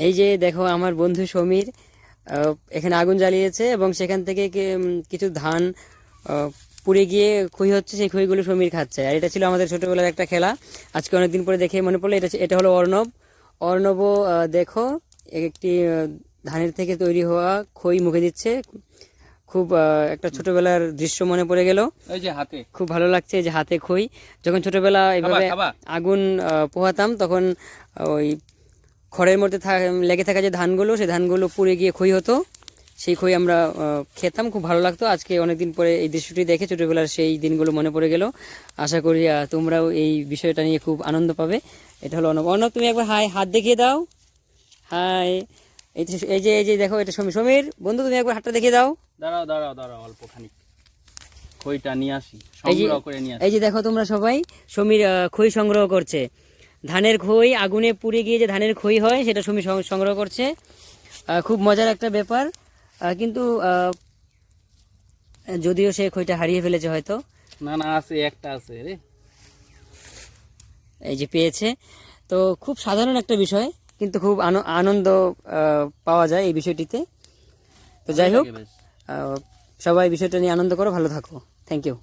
এই যে দেখো আমার বন্ধু সমীর এখানে আগুন জ্বালিয়েছে এবং সেখান থেকে কিছু ধান পুড়ে গিয়ে খই হচ্ছে, সেই খইগুলো সমীর খাচ্ছে। আর এটা ছিল আমাদের ছোটবেলার একটা খেলা। আজকে অনেকদিন পরে দেখে মনে পড়লো এটা এটা হলো অর্ণব। অর্ণবও দেখো একটি ধানের থেকে তৈরি হওয়া খই মুখে দিচ্ছে। খুব একটা ছোটবেলার দৃশ্য মনে পড়ে গেল। এই যে হাতে খুব ভালো লাগছে, এই যে হাতে খই। যখন ছোটবেলা এইভাবে আগুন পোহাতাম তখন ওই খড়ের মধ্যে লেগে থাকা যে ধানগুলো, সেই ধানগুলো পুড়ে গিয়ে খই হতো, সেই খই আমরা খেতাম, খুব ভালো লাগতো। আজকে অনেকদিন পরে এই দৃশ্যটি দেখে ছোটবেলার সেই দিনগুলো মনে পড়ে গেল। আশা করি তোমরাও এই বিষয়টা নিয়ে খুব আনন্দ পাবে। এটা হলো অর্ণব। অর্ণব, তুমি একবার হাই হাত দেখিয়ে দাও। হাই। এই যে দেখো, এটা সমীর। সমীর বন্ধু, তুমি একবার হাতটা দেখিয়ে দাও। দাঁড়াও দাঁড়াও দাঁড়াও, অল্প খানিক খইটা নিয়ে আসি, সংগ্রহ করে নিয়ে আসি। এই যে দেখো তোমরা সবাই, সমীর খই সংগ্রহ করছে। ধানের খই আগুনে পুড়ে গিয়ে যে ধানের খই হয় সেটা সমীর সংগ্রহ করছে। খুব মজার একটা ব্যাপার। কিন্তু যদিও সে খইটা হারিয়ে ফেলেছে হয়তো। না না, আছে, একটা আছে রে। এই যে পেয়েছে। তো খুব সাধারণ একটা বিষয়, কিন্তু খুব আনন্দ পাওয়া যায় এই বিষয়টিতে। তো যাই হোক, সবাই বিষয়টা নিয়ে আনন্দ করো, ভালো থাকো। Thank you.